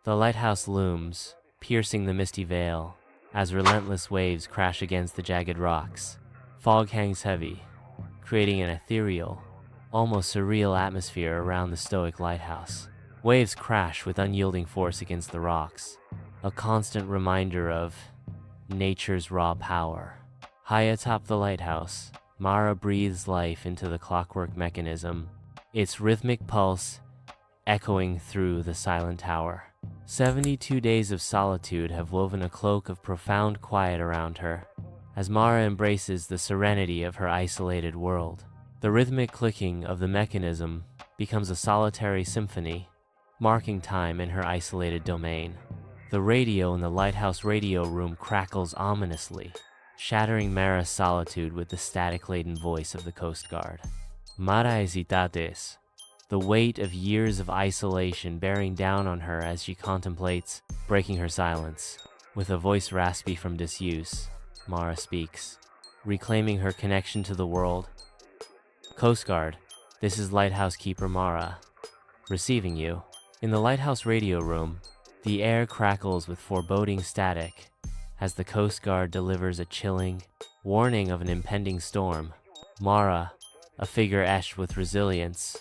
The lighthouse looms, piercing the misty veil, as relentless waves crash against the jagged rocks. Fog hangs heavy, creating an ethereal, almost surreal atmosphere around the stoic lighthouse. Waves crash with unyielding force against the rocks, a constant reminder of nature's raw power. High atop the lighthouse, Mara breathes life into the clockwork mechanism, its rhythmic pulse echoing through the silent tower. 72 days of solitude have woven a cloak of profound quiet around her, as Mara embraces the serenity of her isolated world. The rhythmic clicking of the mechanism becomes a solitary symphony, marking time in her isolated domain. The radio in the lighthouse radio room crackles ominously, shattering Mara's solitude with the static-laden voice of the Coast Guard. Mara hesitates, the weight of years of isolation bearing down on her as she contemplates breaking her silence. With a voice raspy from disuse, Mara speaks, reclaiming her connection to the world. Coast Guard, this is Lighthouse Keeper Mara, receiving you. In the lighthouse radio room, the air crackles with foreboding static as the Coast Guard delivers a chilling warning of an impending storm. Mara, a figure etched with resilience,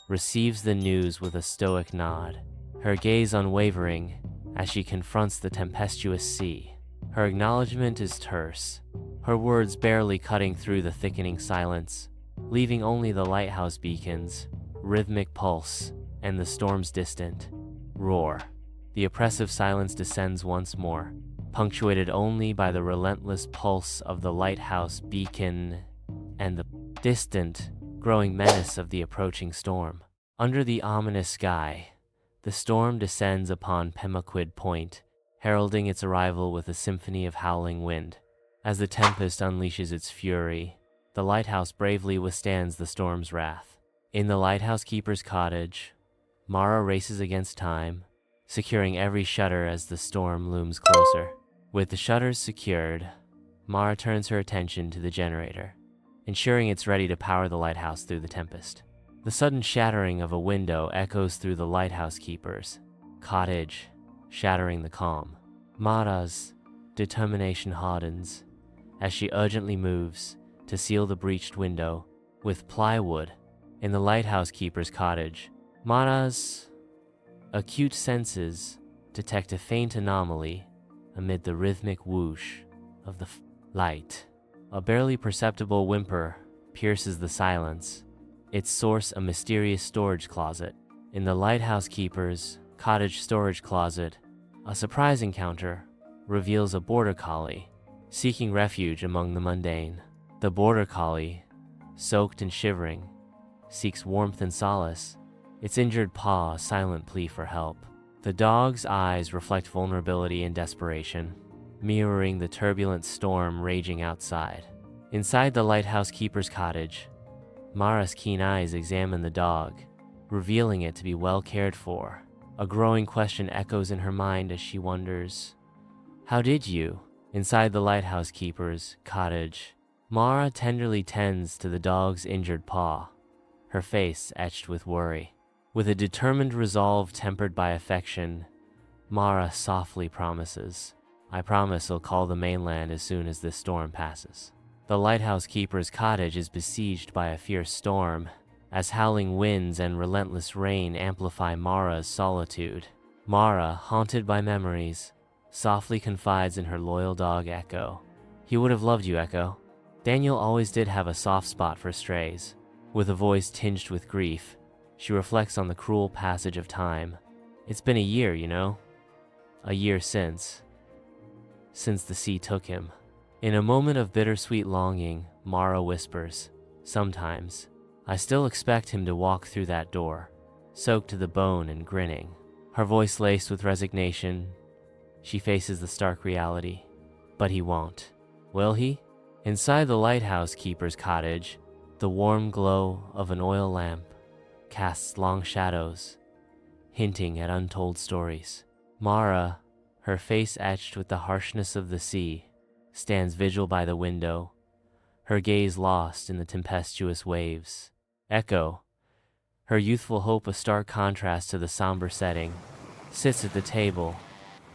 receives the news with a stoic nod, her gaze unwavering as she confronts the tempestuous sea. Her acknowledgement is terse, her words barely cutting through the thickening silence, leaving only the lighthouse beacon's rhythmic pulse and the storm's distant roar. The oppressive silence descends once more, punctuated only by the relentless pulse of the lighthouse beacon and the distant, growing menace of the approaching storm. Under the ominous sky, the storm descends upon Pemaquid Point, heralding its arrival with a symphony of howling wind. As the tempest unleashes its fury, the lighthouse bravely withstands the storm's wrath. In the lighthouse keeper's cottage, Mara races against time, securing every shutter as the storm looms closer. With the shutters secured, Mara turns her attention to the generator, ensuring it's ready to power the lighthouse through the tempest. The sudden shattering of a window echoes through the lighthouse keeper's cottage, shattering the calm. Mara's determination hardens as she urgently moves to seal the breached window with plywood. In the lighthouse keeper's cottage, Mara's acute senses detect a faint anomaly amid the rhythmic whoosh of the light. A barely perceptible whimper pierces the silence, its source a mysterious storage closet. In the lighthouse keeper's cottage storage closet, a surprise encounter reveals a border collie seeking refuge among the mundane. The border collie, soaked and shivering, seeks warmth and solace, its injured paw a silent plea for help. The dog's eyes reflect vulnerability and desperation, mirroring the turbulent storm raging outside. Inside the lighthouse keeper's cottage, Mara's keen eyes examine the dog, revealing it to be well cared for. A growing question echoes in her mind as she wonders, how did you? Inside the lighthouse keeper's cottage, Mara tenderly tends to the dog's injured paw, her face etched with worry. With a determined resolve tempered by affection, Mara softly promises, I promise I'll call the mainland as soon as this storm passes. The lighthouse keeper's cottage is besieged by a fierce storm, as howling winds and relentless rain amplify Mara's solitude. Mara, haunted by memories, softly confides in her loyal dog Echo. He would have loved you, Echo. Daniel always did have a soft spot for strays. With a voice tinged with grief, she reflects on the cruel passage of time. It's been a year, you know? A year since the sea took him. In a moment of bittersweet longing, Mara whispers, sometimes, I still expect him to walk through that door, soaked to the bone and grinning. Her voice laced with resignation, she faces the stark reality. But he won't. Will he? Inside the lighthouse keeper's cottage, the warm glow of an oil lamp casts long shadows, hinting at untold stories. Mara, her face etched with the harshness of the sea, stands vigil by the window, her gaze lost in the tempestuous waves. Echo, her youthful hope a stark contrast to the somber setting, sits at the table,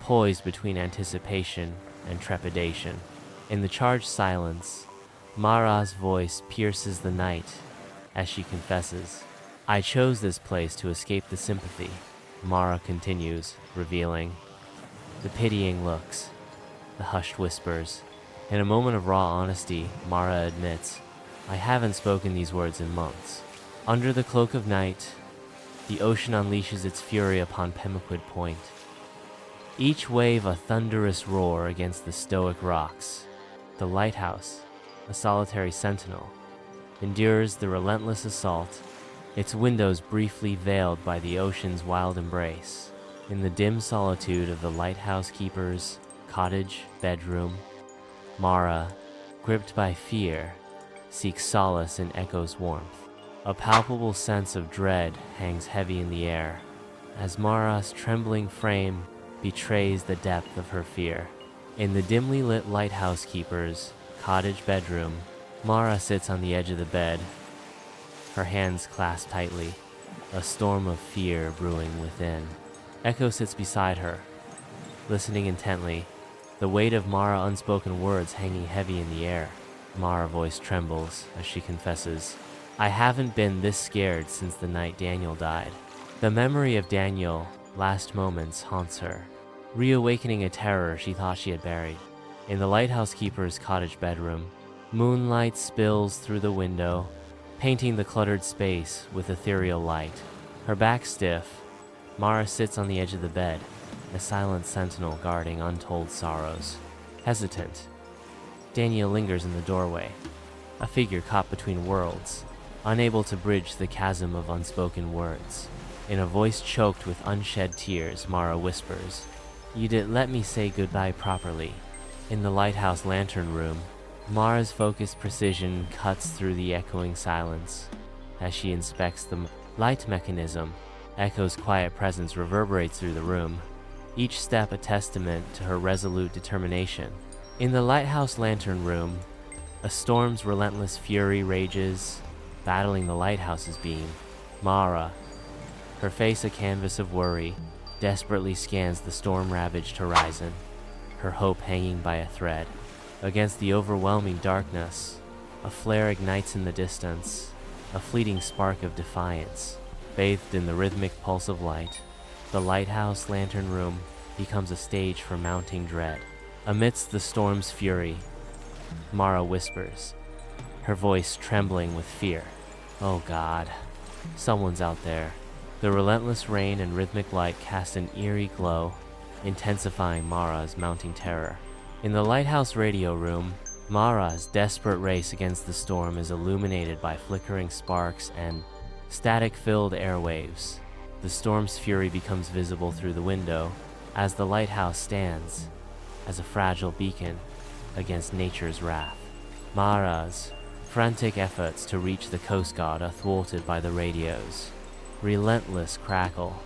poised between anticipation and trepidation. In the charged silence, Mara's voice pierces the night as she confesses, "I chose this place to escape the sympathy." Mara continues, revealing the pitying looks, the hushed whispers. In a moment of raw honesty, Mara admits, "I haven't spoken these words in months." Under the cloak of night, the ocean unleashes its fury upon Pemaquid Point. Each wave a thunderous roar against the stoic rocks. The lighthouse, a solitary sentinel, endures the relentless assault, its windows briefly veiled by the ocean's wild embrace. In the dim solitude of the lighthouse keeper's cottage bedroom, Mara, gripped by fear, seeks solace in Echo's warmth. A palpable sense of dread hangs heavy in the air, as Mara's trembling frame betrays the depth of her fear. In the dimly lit lighthouse keeper's cottage bedroom, Mara sits on the edge of the bed, her hands clasped tightly, a storm of fear brewing within. Echo sits beside her, listening intently, the weight of Mara's unspoken words hanging heavy in the air. Mara's voice trembles as she confesses, "I haven't been this scared since the night Daniel died." The memory of Daniel's last moments haunts her, reawakening a terror she thought she had buried. In the lighthouse keeper's cottage bedroom, moonlight spills through the window, painting the cluttered space with ethereal light. Her back stiff, Mara sits on the edge of the bed, a silent sentinel guarding untold sorrows. Hesitant, Daniel lingers in the doorway, a figure caught between worlds, unable to bridge the chasm of unspoken words. In a voice choked with unshed tears, Mara whispers, "You didn't let me say goodbye properly." In the lighthouse lantern room, Mara's focused precision cuts through the echoing silence. As she inspects the light mechanism, Echo's quiet presence reverberates through the room, each step a testament to her resolute determination. In the lighthouse lantern room, a storm's relentless fury rages, battling the lighthouse's beam. Mara, her face a canvas of worry, desperately scans the storm-ravaged horizon, her hope hanging by a thread. Against the overwhelming darkness, a flare ignites in the distance, a fleeting spark of defiance. Bathed in the rhythmic pulse of light, the lighthouse lantern room becomes a stage for mounting dread. Amidst the storm's fury, Mara whispers, her voice trembling with fear, "Oh God, someone's out there." The relentless rain and rhythmic light cast an eerie glow, intensifying Mara's mounting terror. In the lighthouse radio room, Mara's desperate race against the storm is illuminated by flickering sparks and static-filled airwaves. The storm's fury becomes visible through the window as the lighthouse stands as a fragile beacon against nature's wrath. Mara's frantic efforts to reach the Coast Guard are thwarted by the radio's relentless crackle,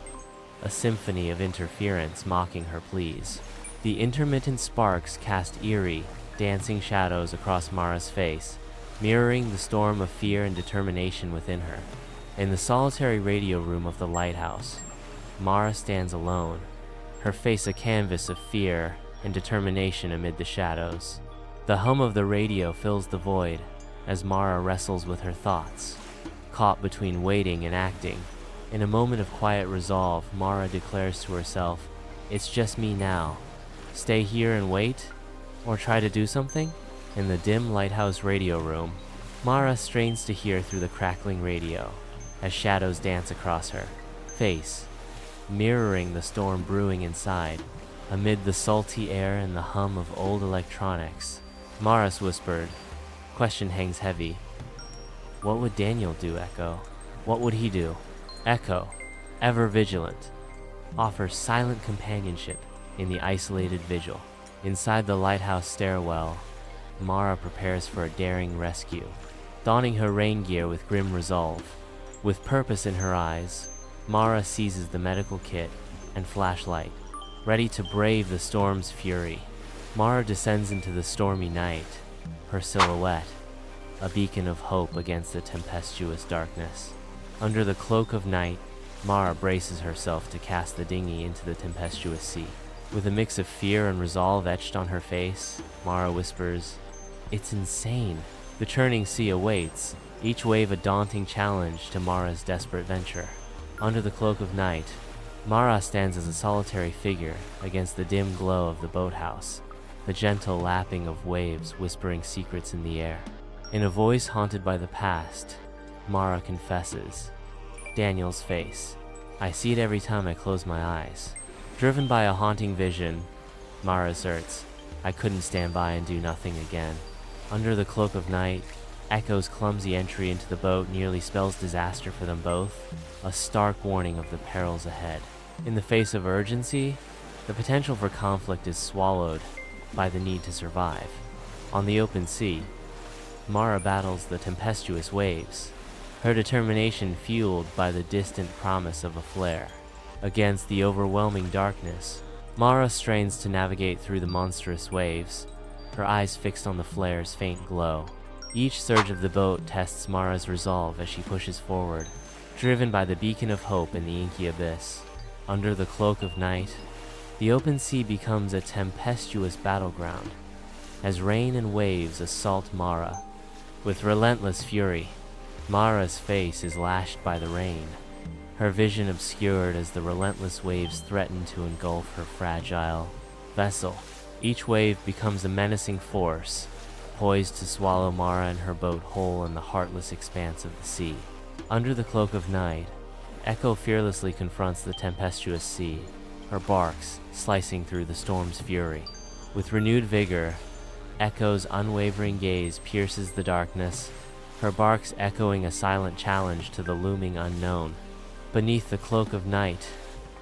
a symphony of interference mocking her pleas. The intermittent sparks cast eerie, dancing shadows across Mara's face, mirroring the storm of fear and determination within her. In the solitary radio room of the lighthouse, Mara stands alone, her face a canvas of fear and determination amid the shadows. The hum of the radio fills the void as Mara wrestles with her thoughts, caught between waiting and acting. In a moment of quiet resolve, Mara declares to herself, "It's just me now. Stay here and wait? Or try to do something?" In the dim lighthouse radio room, Mara strains to hear through the crackling radio as shadows dance across her face, mirroring the storm brewing inside. Amid the salty air and the hum of old electronics, Mara's whispered question hangs heavy. What would Daniel do, Echo? What would he do? Echo, ever vigilant, offers silent companionship in the isolated vigil. Inside the lighthouse stairwell, Mara prepares for a daring rescue, donning her rain gear with grim resolve. With purpose in her eyes, Mara seizes the medical kit and flashlight, ready to brave the storm's fury. Mara descends into the stormy night, her silhouette, a beacon of hope against the tempestuous darkness. Under the cloak of night, Mara braces herself to cast the dinghy into the tempestuous sea. With a mix of fear and resolve etched on her face, Mara whispers, "It's insane." The churning sea awaits, each wave a daunting challenge to Mara's desperate venture. Under the cloak of night, Mara stands as a solitary figure against the dim glow of the boathouse, the gentle lapping of waves whispering secrets in the air. In a voice haunted by the past, Mara confesses, "Daniel's face. I see it every time I close my eyes." Driven by a haunting vision, Mara asserts, "I couldn't stand by and do nothing again." Under the cloak of night, Echo's clumsy entry into the boat nearly spells disaster for them both, a stark warning of the perils ahead. In the face of urgency, the potential for conflict is swallowed by the need to survive. On the open sea, Mara battles the tempestuous waves, her determination fueled by the distant promise of a flare. Against the overwhelming darkness, Mara strains to navigate through the monstrous waves, her eyes fixed on the flare's faint glow. Each surge of the boat tests Mara's resolve as she pushes forward, driven by the beacon of hope in the inky abyss. Under the cloak of night, the open sea becomes a tempestuous battleground, as rain and waves assault Mara. With relentless fury, Mara's face is lashed by the rain, her vision obscured as the relentless waves threaten to engulf her fragile vessel. Each wave becomes a menacing force, poised to swallow Mara and her boat whole in the heartless expanse of the sea. Under the cloak of night, Echo fearlessly confronts the tempestuous sea, her barks slicing through the storm's fury. With renewed vigor, Echo's unwavering gaze pierces the darkness, her barks echoing a silent challenge to the looming unknown. Beneath the cloak of night,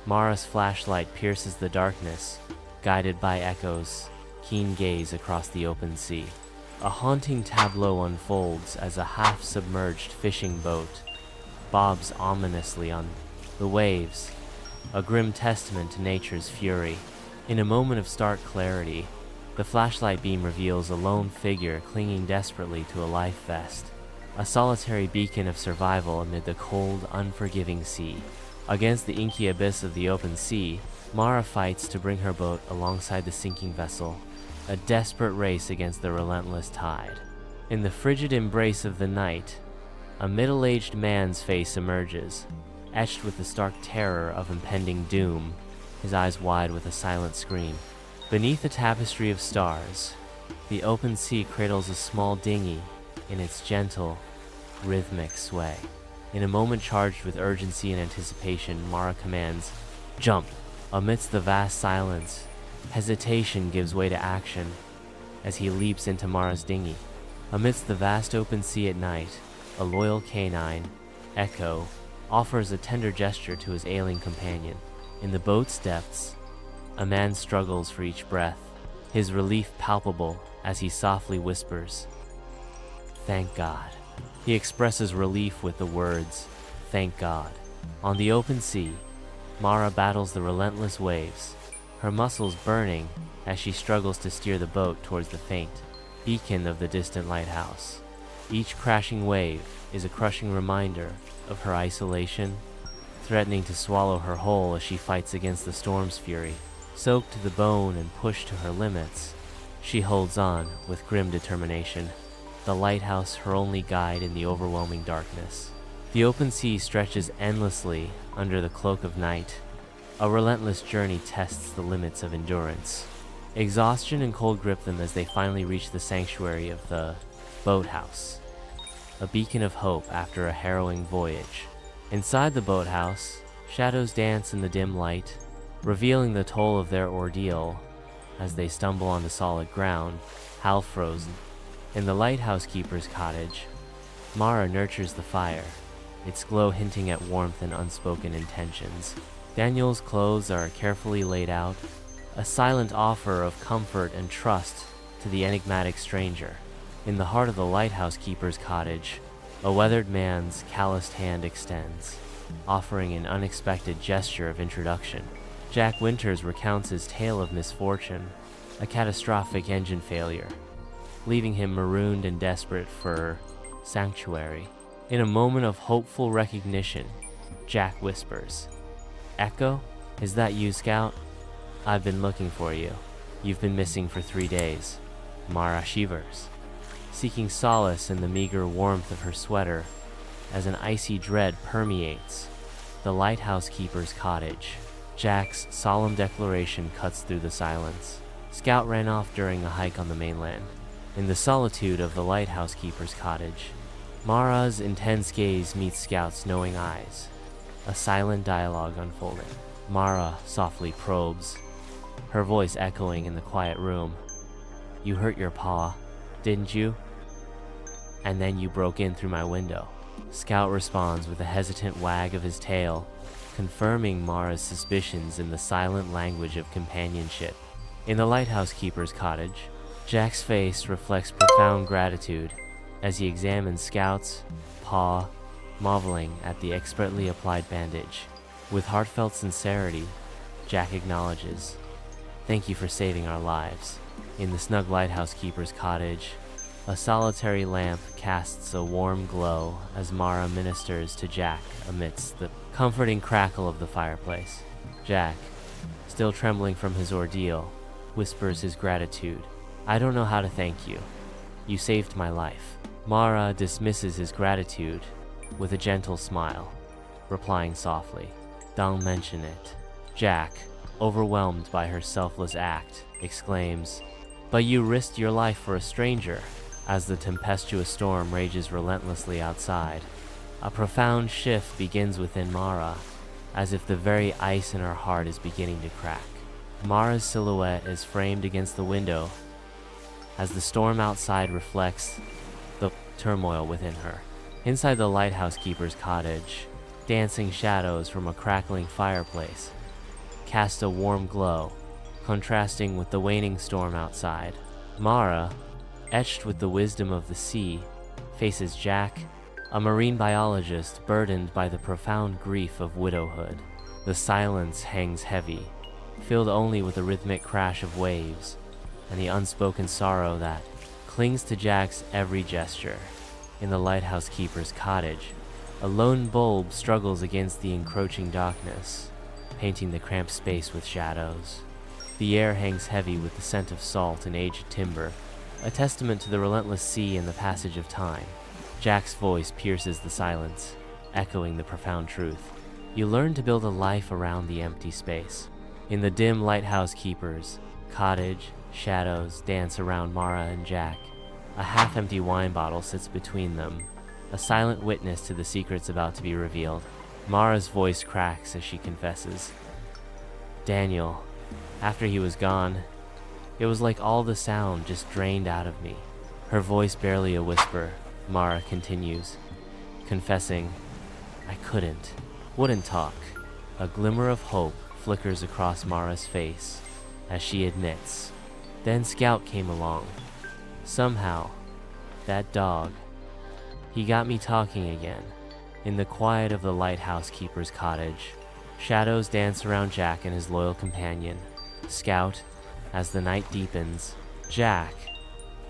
Mara's flashlight pierces the darkness, guided by Echo's keen gaze across the open sea. A haunting tableau unfolds as a half-submerged fishing boat bobs ominously on the waves, a grim testament to nature's fury. In a moment of stark clarity, the flashlight beam reveals a lone figure clinging desperately to a life vest, a solitary beacon of survival amid the cold, unforgiving sea. Against the inky abyss of the open sea, Mara fights to bring her boat alongside the sinking vessel, a desperate race against the relentless tide. In the frigid embrace of the night, a middle-aged man's face emerges, etched with the stark terror of impending doom, his eyes wide with a silent scream. Beneath a tapestry of stars, the open sea cradles a small dinghy in its gentle, rhythmic sway. In a moment charged with urgency and anticipation, Mara commands, "Jump!" Amidst the vast silence, hesitation gives way to action as he leaps into Mara's dinghy. Amidst the vast open sea at night, a loyal canine, Echo, offers a tender gesture to his ailing companion. In the boat's depths, a man struggles for each breath, his relief palpable as he softly whispers, "Thank God." He expresses relief with the words, "Thank God." On the open sea, Mara battles the relentless waves, her muscles burning as she struggles to steer the boat towards the faint beacon of the distant lighthouse. Each crashing wave is a crushing reminder of her isolation, threatening to swallow her whole as she fights against the storm's fury. Soaked to the bone and pushed to her limits, she holds on with grim determination, the lighthouse her only guide in the overwhelming darkness. The open sea stretches endlessly under the cloak of night. A relentless journey tests the limits of endurance. Exhaustion and cold grip them as they finally reach the sanctuary of the boathouse, a beacon of hope after a harrowing voyage. Inside the boathouse, shadows dance in the dim light, revealing the toll of their ordeal as they stumble on the solid ground, half-frozen. In the lighthouse keeper's cottage, Mara nurtures the fire, its glow hinting at warmth and unspoken intentions. Daniel's clothes are carefully laid out, a silent offer of comfort and trust to the enigmatic stranger. In the heart of the lighthouse keeper's cottage, a weathered man's calloused hand extends, offering an unexpected gesture of introduction. Jack Winters recounts his tale of misfortune, a catastrophic engine failure, leaving him marooned and desperate for sanctuary. In a moment of hopeful recognition, Jack whispers. Echo? Is that you, Scout? I've been looking for you. You've been missing for 3 days. Mara shivers, seeking solace in the meager warmth of her sweater as an icy dread permeates the lighthouse keeper's cottage. Jack's solemn declaration cuts through the silence. Scout ran off during a hike on the mainland. In the solitude of the lighthouse keeper's cottage, Mara's intense gaze meets Scout's knowing eyes. A silent dialogue unfolding. Mara softly probes, her voice echoing in the quiet room. You hurt your paw, didn't you? And then you broke in through my window. Scout responds with a hesitant wag of his tail, confirming Mara's suspicions in the silent language of companionship. In the lighthouse keeper's cottage, Jack's face reflects profound gratitude as he examines Scout's paw, marveling at the expertly applied bandage. With heartfelt sincerity, Jack acknowledges, "Thank you for saving our lives." In the snug lighthouse keeper's cottage, a solitary lamp casts a warm glow as Mara ministers to Jack amidst the comforting crackle of the fireplace. Jack, still trembling from his ordeal, whispers his gratitude. "I don't know how to thank you. You saved my life." Mara dismisses his gratitude with a gentle smile, replying softly, "Don't mention it." Jack, overwhelmed by her selfless act, exclaims, "But you risked your life for a stranger." As the tempestuous storm rages relentlessly outside, a profound shift begins within Mara, as if the very ice in her heart is beginning to crack. Mara's silhouette is framed against the window as the storm outside reflects the turmoil within her. Inside the lighthouse keeper's cottage, dancing shadows from a crackling fireplace cast a warm glow, contrasting with the waning storm outside. Mara, etched with the wisdom of the sea, faces Jack, a marine biologist burdened by the profound grief of widowhood. The silence hangs heavy, filled only with the rhythmic crash of waves and the unspoken sorrow that clings to Jack's every gesture. In the lighthouse keeper's cottage, a lone bulb struggles against the encroaching darkness, painting the cramped space with shadows. The air hangs heavy with the scent of salt and aged timber, a testament to the relentless sea and the passage of time. Jack's voice pierces the silence, echoing the profound truth. You learn to build a life around the empty space. In the dim lighthouse keeper's cottage, shadows dance around Mara and Jack. A half-empty wine bottle sits between them, a silent witness to the secrets about to be revealed. Mara's voice cracks as she confesses, "Daniel, after he was gone, it was like all the sound just drained out of me." Her voice barely a whisper, Mara continues, confessing, "I wouldn't talk." A glimmer of hope flickers across Mara's face as she admits, "Then Scout came along. Somehow, that dog, he got me talking again." In the quiet of the lighthouse keeper's cottage, shadows dance around Jack and his loyal companion, Scout. As the night deepens, Jack,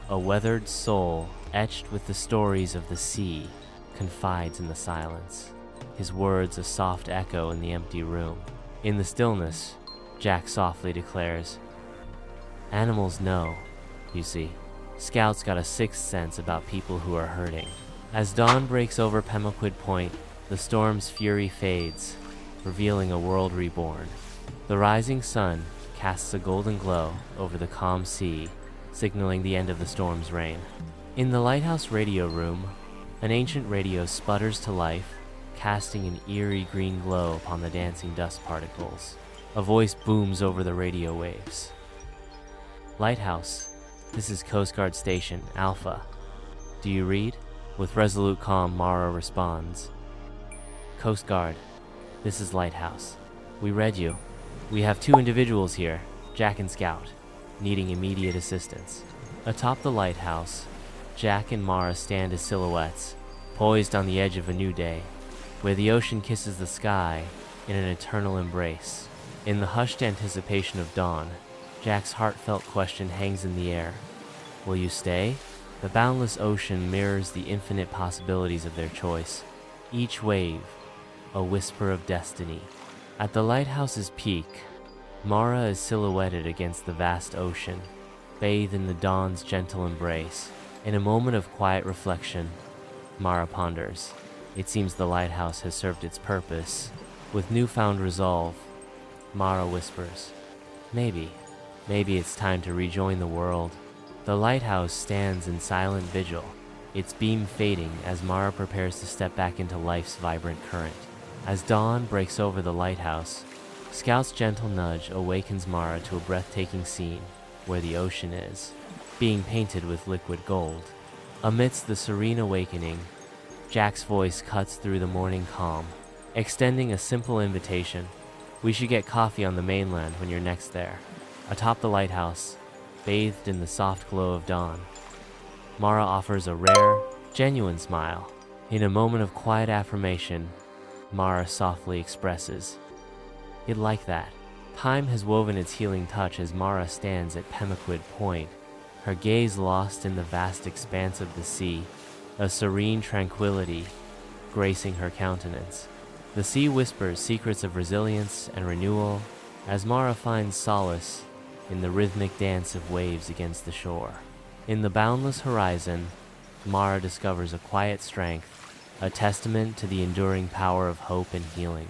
a weathered soul etched with the stories of the sea, confides in the silence, his words a soft echo in the empty room. In the stillness, Jack softly declares, "Animals know, you see. Scout's got a sixth sense about people who are hurting." As dawn breaks over Pemaquid Point, the storm's fury fades, revealing a world reborn. The rising sun casts a golden glow over the calm sea, signaling the end of the storm's reign. In the lighthouse radio room, an ancient radio sputters to life, casting an eerie green glow upon the dancing dust particles. A voice booms over the radio waves. "Lighthouse, this is Coast Guard Station, Alpha. Do you read?" With resolute calm, Mara responds, "Coast Guard, this is Lighthouse. We read you. We have 2 individuals here, Jack and Scout, needing immediate assistance." Atop the lighthouse, Jack and Mara stand as silhouettes, poised on the edge of a new day, where the ocean kisses the sky in an eternal embrace. In the hushed anticipation of dawn, Jack's heartfelt question hangs in the air. Will you stay? The boundless ocean mirrors the infinite possibilities of their choice. Each wave, a whisper of destiny. At the lighthouse's peak, Mara is silhouetted against the vast ocean, bathed in the dawn's gentle embrace. In a moment of quiet reflection, Mara ponders. It seems the lighthouse has served its purpose. With newfound resolve, Mara whispers, maybe it's time to rejoin the world. The lighthouse stands in silent vigil, its beam fading as Mara prepares to step back into life's vibrant current. As dawn breaks over the lighthouse, Scout's gentle nudge awakens Mara to a breathtaking scene where the ocean is, being painted with liquid gold. Amidst the serene awakening, Jack's voice cuts through the morning calm, extending a simple invitation. We should get coffee on the mainland when you're next there. Atop the lighthouse, bathed in the soft glow of dawn, Mara offers a rare, genuine smile. In a moment of quiet affirmation, Mara softly expresses, "You'd like that." Time has woven its healing touch as Mara stands at Pemaquid Point, her gaze lost in the vast expanse of the sea, a serene tranquility gracing her countenance. The sea whispers secrets of resilience and renewal as Mara finds solace in the rhythmic dance of waves against the shore. In the boundless horizon, Mara discovers a quiet strength, a testament to the enduring power of hope and healing.